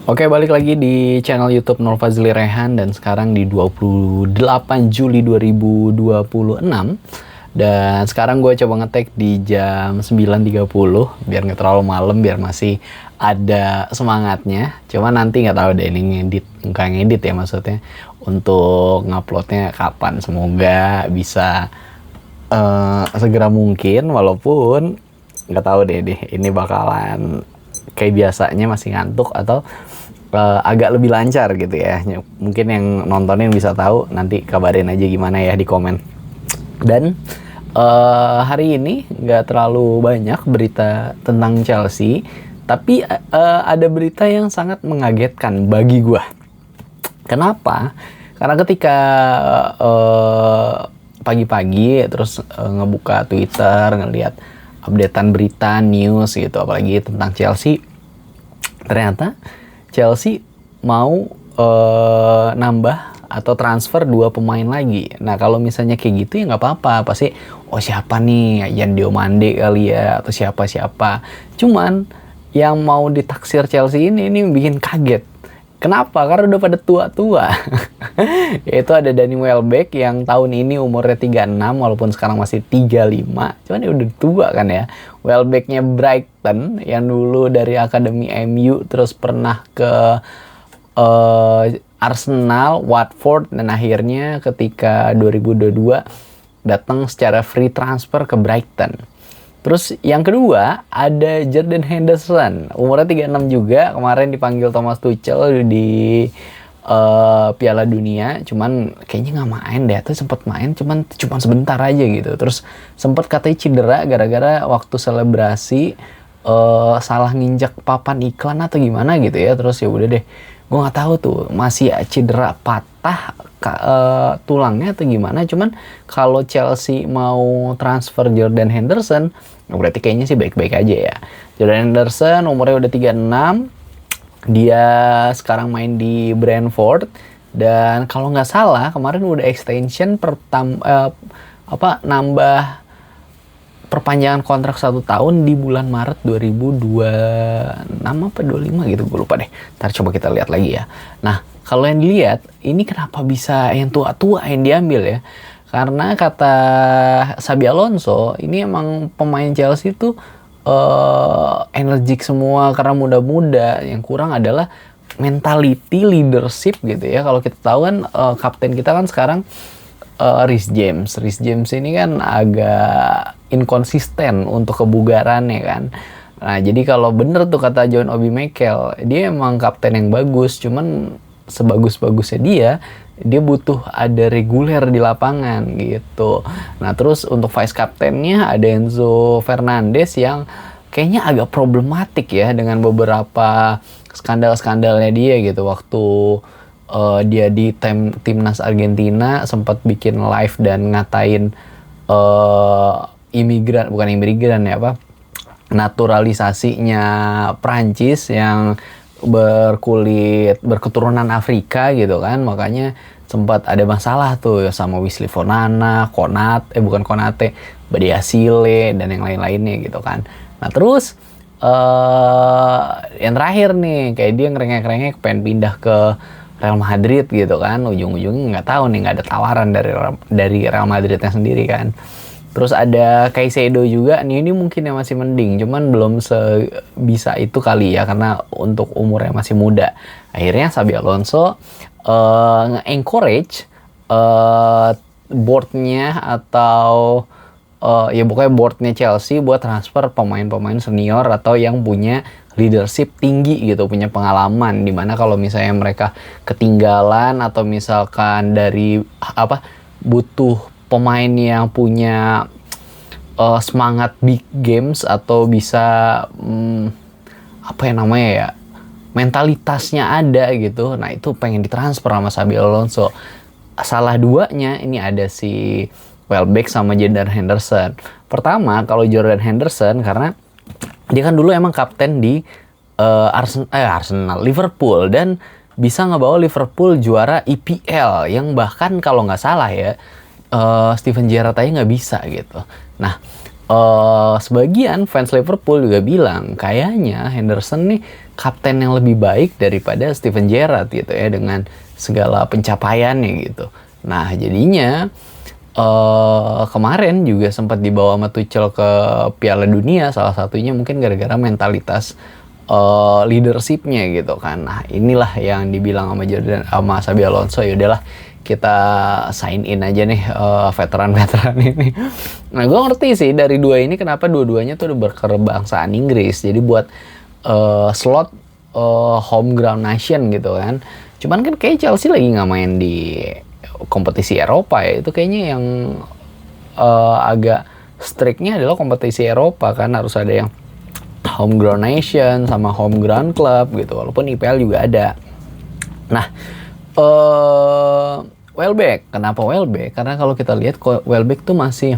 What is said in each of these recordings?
Oke, balik lagi di channel YouTube Nur Fazli Rehan dan sekarang di 28 Juli 2026. Dan sekarang gue coba ngetek di jam 9.30 biar nggak terlalu malam, biar masih ada semangatnya. Cuma nanti nggak tahu deh ini ngedit ya maksudnya. Untuk nguploadnya kapan, semoga bisa segera mungkin, walaupun nggak tahu deh ini bakalan kayak biasanya masih ngantuk atau agak lebih lancar gitu ya. Mungkin yang nontonin bisa tahu, nanti kabarin aja gimana ya di komen. Dan hari ini nggak terlalu banyak berita tentang Chelsea, tapi ada berita yang sangat mengagetkan bagi gue. Kenapa? Karena ketika pagi-pagi terus ngebuka Twitter, ngelihat updatean berita, news gitu, apalagi tentang Chelsea, ternyata Chelsea mau nambah atau transfer 2 pemain lagi. Nah kalau misalnya kayak gitu ya nggak apa-apa, pasti siapa nih, Yan Diomande kali ya, atau siapa. Cuman yang mau ditaksir Chelsea ini bikin kaget. Kenapa? Karena udah pada tua-tua. Yaitu ada Danny Welbeck yang tahun ini umurnya 36, walaupun sekarang masih 35. Cuman ya udah tua kan ya. Welbecknya Brighton yang dulu dari Akademi MU, terus pernah ke Arsenal, Watford, dan akhirnya ketika 2022 datang secara free transfer ke Brighton. Terus yang kedua ada Jordan Henderson, umurnya 36 juga, kemarin dipanggil Thomas Tuchel di Piala Dunia, cuman kayaknya nggak main deh, atau sempat main cuman sebentar aja gitu. Terus sempat katanya cedera gara-gara waktu selebrasi salah nginjak papan iklan atau gimana gitu ya. Terus ya udah deh, gue nggak tahu tuh masih cedera patah tulangnya atau gimana. Cuman kalau Chelsea mau transfer Jordan Henderson, berarti kayaknya sih baik-baik aja ya. Jordan Henderson umurnya udah 36, dia sekarang main di Brentford, dan kalau nggak salah kemarin udah extension nambah perpanjangan kontrak 1 tahun di bulan Maret 2026 apa 25 gitu, gue lupa deh. Ntar coba kita lihat lagi ya. Nah kalau yang dilihat ini kenapa bisa yang tua-tua yang diambil ya? Karena kata Xabi Alonso, ini emang pemain Chelsea tuh energik semua karena muda-muda. Yang kurang adalah mentality, leadership gitu ya. Kalau kita tahu kan kapten kita kan sekarang Reece James. Reece James ini kan agak inkonsisten untuk kebugarannya kan. Nah jadi kalau bener tuh kata John Obi Mikel, dia emang kapten yang bagus, cuman sebagus-bagusnya dia butuh ada reguler di lapangan gitu. Nah terus untuk vice captainnya ada Enzo Fernandez yang kayaknya agak problematik ya dengan beberapa skandal-skandalnya dia gitu. Waktu dia di timnas Argentina sempat bikin live dan ngatain bukan imigran ya, naturalisasinya Prancis yang berketurunan Afrika gitu kan. Makanya sempat ada masalah tuh sama Wesley Fofana, Konate, Badiashile, dan yang lain-lainnya gitu kan. Nah terus yang terakhir nih, kayak dia ngerengek-rengek pengen pindah ke Real Madrid gitu kan. Ujung-ujungnya nggak tahu nih, nggak ada tawaran dari Real Madridnya sendiri kan. Terus ada Caicedo juga, ini mungkin yang masih mending, cuman belum sebisa itu kali ya, karena untuk umurnya masih muda. Akhirnya Xabi Alonso nge-encourage boardnya atau ya pokoknya boardnya Chelsea buat transfer pemain-pemain senior atau yang punya leadership tinggi gitu, punya pengalaman, dimana kalau misalnya mereka ketinggalan atau misalkan butuh pemain yang punya semangat big games atau bisa mentalitasnya ada gitu. Nah itu pengen ditransfer sama Xabi Alonso. Salah duanya ini ada si Welbeck sama Jordan Henderson. Pertama kalau Jordan Henderson, karena dia kan dulu emang kapten di Arsenal, Liverpool, dan bisa ngebawa Liverpool juara EPL yang bahkan kalau nggak salah ya Steven Gerrard aja nggak bisa gitu. Nah sebagian fans Liverpool juga bilang kayaknya Henderson nih kapten yang lebih baik daripada Steven Gerrard gitu ya, dengan segala pencapaiannya gitu. Nah jadinya kemarin juga sempat dibawa sama Tuchel ke Piala Dunia, salah satunya mungkin gara-gara mentalitas leadershipnya gitu kan. Nah inilah yang dibilang sama Xabi Alonso, ya udahlah kita sign in aja nih veteran-veteran ini. Nah gue ngerti sih dari dua ini kenapa dua-duanya tuh udah berkebangsaan Inggris, jadi buat slot home ground nation gitu kan. Cuman kan kayak Chelsea lagi nggak main di kompetisi Eropa ya, itu kayaknya yang agak striknya adalah kompetisi Eropa kan, harus ada yang home ground nation sama home ground club gitu, walaupun IPL juga ada. Nah Welbeck, kenapa Welbeck? Karena kalau kita lihat Welbeck tuh masih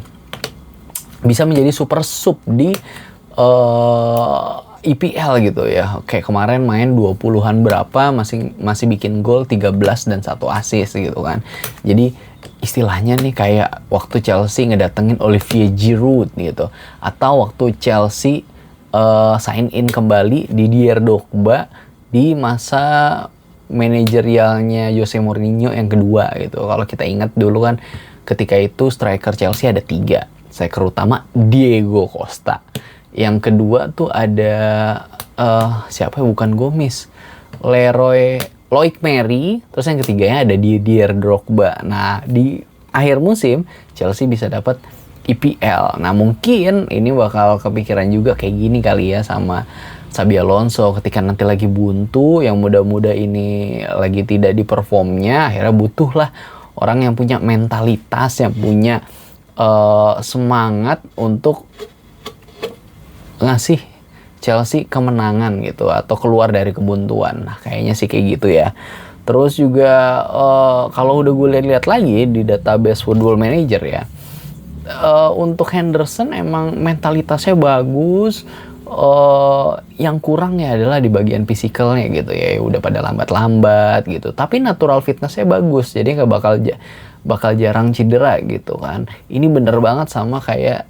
bisa menjadi super sub di IPL gitu ya. Kayak kemarin main 20-an berapa, masih bikin gol 13 dan 1 assist gitu kan. Jadi istilahnya nih kayak waktu Chelsea ngedatengin Olivier Giroud gitu, atau waktu Chelsea sign in kembali Didier Drogba di masa manajerialnya Jose Mourinho yang kedua gitu. Kalau kita ingat dulu kan, ketika itu striker Chelsea ada 3. Striker utama Diego Costa. Yang kedua tuh ada siapa ya, bukan Gomez, Loic Murray. Terus yang ketiganya ada Didier Drogba. Nah di akhir musim Chelsea bisa dapat IPL. Nah mungkin ini bakal kepikiran juga kayak gini kali ya sama Xabi Alonso, ketika nanti lagi buntu, yang muda-muda ini lagi tidak di performnya, akhirnya butuh lah orang yang punya mentalitas, yang punya semangat untuk ngasih Chelsea kemenangan gitu, atau keluar dari kebuntuan. Nah kayaknya sih kayak gitu ya. Terus juga kalau udah gue lihat lagi di database Football Manager ya, untuk Henderson emang mentalitasnya bagus. Yang kurang ya adalah di bagian fisikalnya gitu ya, udah pada lambat-lambat gitu, tapi natural fitnessnya bagus, jadi nggak bakal jarang cedera gitu kan. Ini bener banget sama kayak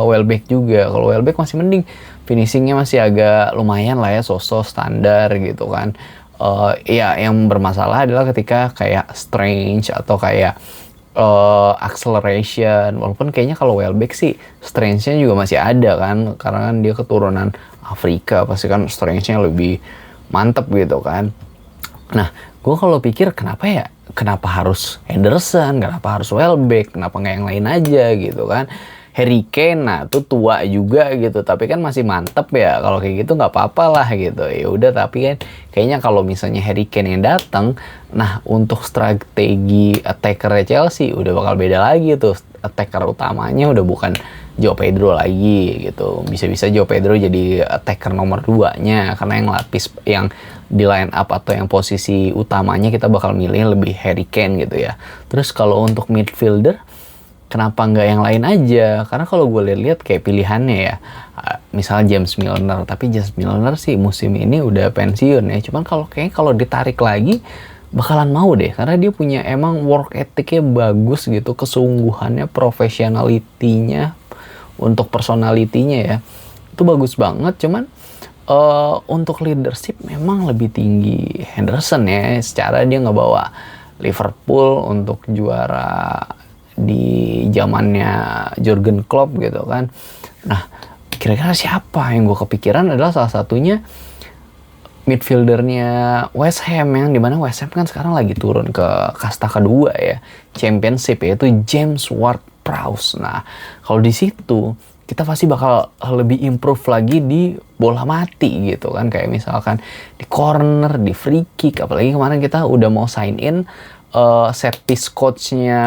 Welbeck juga. Kalau Welbeck masih mending, finishingnya masih agak lumayan lah ya, so-so standar gitu kan. Ya yang bermasalah adalah ketika kayak Strange atau kayak acceleration, walaupun kayaknya kalau Welbeck sih strength-nya juga masih ada kan, karena kan dia keturunan Afrika, pasti kan strength-nya lebih mantep gitu kan. Nah gue kalau pikir kenapa harus Henderson, kenapa harus Welbeck, kenapa nggak yang lain aja gitu kan. Harry Kane, nah tuh tua juga gitu, tapi kan masih mantep ya, kalau kayak gitu nggak apa-apa lah gitu. Ya udah, tapi kan kayaknya kalau misalnya Harry Kane yang datang, nah untuk strategi attacker Chelsea udah bakal beda lagi tuh. Attacker utamanya udah bukan Joao Pedro lagi gitu, bisa-bisa Joao Pedro jadi attacker nomor 2-nya, karena yang lapis yang di line up atau yang posisi utamanya kita bakal milih lebih Harry Kane gitu ya. Terus kalau untuk midfielder, kenapa nggak yang lain aja? Karena kalau gue lihat kayak pilihannya ya, misalnya James Milner, tapi James Milner sih musim ini udah pensiun ya. Cuman kalau ditarik lagi bakalan mau deh, karena dia punya emang work ethicnya bagus gitu, kesungguhannya, professionality-nya, untuk personality-nya ya, itu bagus banget. Cuman untuk leadership memang lebih tinggi Henderson ya, secara dia ngebawa Liverpool untuk juara di zamannya Jurgen Klopp gitu kan. Nah kira-kira siapa yang gue kepikiran adalah salah satunya midfieldernya West Ham, yang dimana West Ham kan sekarang lagi turun ke kasta kedua ya, Championship, yaitu James Ward-Prowse. Nah kalau di situ kita pasti bakal lebih improve lagi di bola mati gitu kan, kayak misalkan di corner, di free kick. Apalagi kemarin kita udah mau sign in set piece coachnya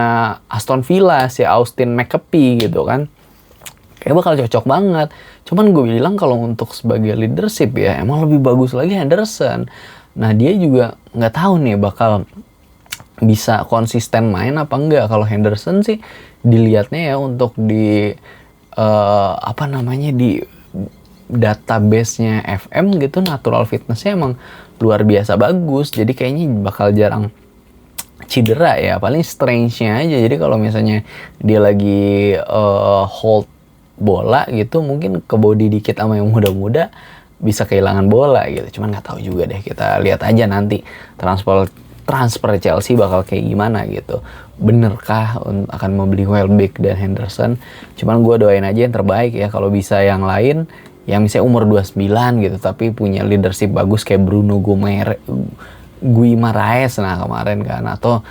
Aston Villa, si Austin McAfee gitu kan, kayak bakal cocok banget. Cuman gue bilang kalau untuk sebagai leadership ya emang lebih bagus lagi Henderson. Nah dia juga nggak tahu nih bakal bisa konsisten main apa enggak. Kalau Henderson sih dilihatnya ya untuk di di database-nya FM gitu, natural fitness-nya emang luar biasa bagus. Jadi kayaknya bakal jarang cedera ya, paling strange-nya aja. Jadi kalau misalnya dia lagi hold bola gitu, mungkin ke body dikit sama yang muda-muda, bisa kehilangan bola gitu. Cuman nggak tahu juga deh, kita lihat aja nanti transfer Chelsea bakal kayak gimana gitu. Benerkah akan membeli Welbeck dan Henderson? Cuman gue doain aja yang terbaik ya. Kalau bisa yang lain yang misalnya umur 29 gitu tapi punya leadership bagus kayak Bruno Guimaraes nah kemarin kan, atau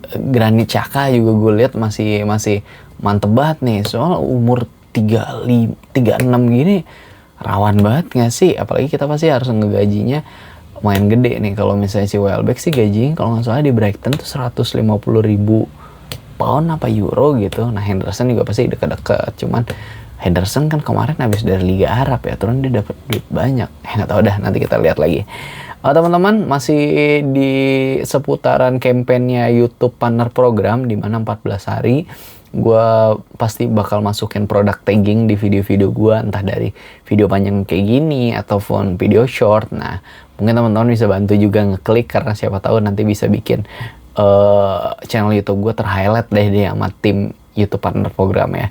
Granit Xhaka juga gue lihat masih mantep banget nih. Soal umur 36 gini rawan banget gak sih? Apalagi kita pasti harus ngegajinya main gede nih. Kalau misalnya si Welbeck sih gajinya kalau nggak salah di Brighton tuh 150.000 pound apa euro gitu. Nah Henderson juga pasti deket-deket. Cuman Henderson kan kemarin habis dari Liga Arab ya, terus dia dapat duit banyak. Nggak tahu dah, nanti kita lihat lagi. Teman-teman, masih di seputaran kampanyenya YouTube Partner Program, di mana 14 hari gue pasti bakal masukin produk tagging di video-video gue, entah dari video panjang kayak gini ataupun video short. Nah, mungkin teman-teman bisa bantu juga ngeklik, karena siapa tahu nanti bisa bikin channel YouTube gue terhighlight deh sama tim YouTube Partner Program ya.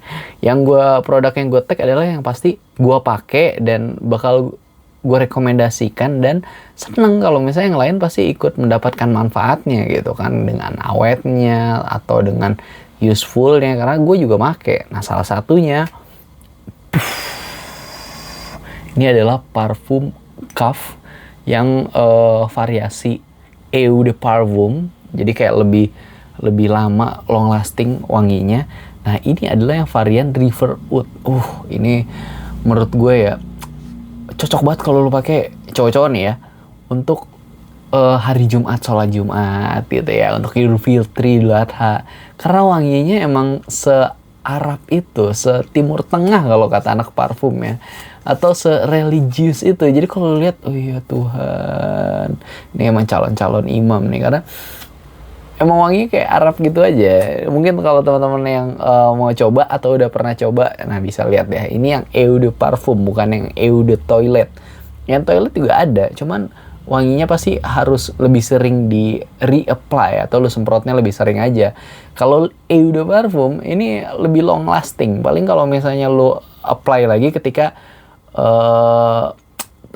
Produk yang gue tag adalah yang pasti gue pakai dan bakal gue rekomendasikan, dan seneng kalau misalnya yang lain pasti ikut mendapatkan manfaatnya gitu kan, dengan awetnya atau dengan usefulnya, karena gue juga pakai. Nah salah satunya ini adalah parfum Caf yang variasi Eau de Parfum, jadi kayak lebih lama long lasting wanginya. Nah ini adalah yang varian River Oud. Ini menurut gue ya cocok banget kalau lu pakai, cowok-cowok nih ya, untuk hari Jumat, sholat Jumat gitu ya, untuk Idul Fitri, Idul Adha, karena wanginya emang se-Arab itu, se-Timur Tengah kalau kata anak parfum ya, atau se-religius itu. Jadi kalau lihat, oh iya Tuhan, ini emang calon-calon imam nih, karena emang wanginya kayak Arab gitu aja. Mungkin kalau teman-teman yang mau coba atau udah pernah coba, nah bisa lihat ya. Ini yang Eau de Parfum, bukan yang Eau de Toilet. Yang toilet juga ada, cuman wanginya pasti harus lebih sering di reapply atau lu semprotnya lebih sering aja. Kalau Eau de Parfum ini lebih long lasting. Paling kalau misalnya lu apply lagi ketika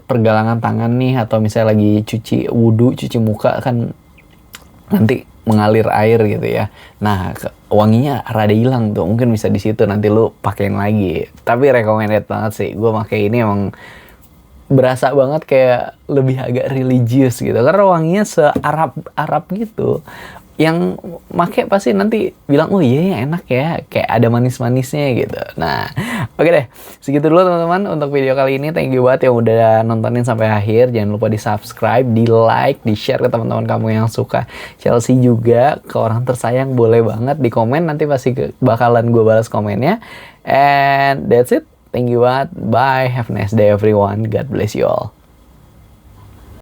pergelangan tangan nih, atau misalnya lagi cuci wudu, cuci muka kan nanti mengalir air gitu ya. Nah, wanginya rada hilang tuh. Mungkin bisa di situ nanti lu pakein lagi. Tapi recommended banget sih. Gue pakai ini emang berasa banget kayak lebih agak religius gitu. Karena wanginya se-Arab gitu. Yang make pasti nanti bilang, oh iya ya enak ya, kayak ada manis-manisnya gitu. Nah, oke deh, segitu dulu teman-teman untuk video kali ini. Thank you banget yang udah nontonin sampai akhir. Jangan lupa di subscribe, di like, di share ke teman-teman kamu yang suka Chelsea juga. Ke orang tersayang boleh banget di komen, nanti pasti bakalan gue balas komennya. And that's it, thank you banget, bye, have a nice day everyone, God bless you all.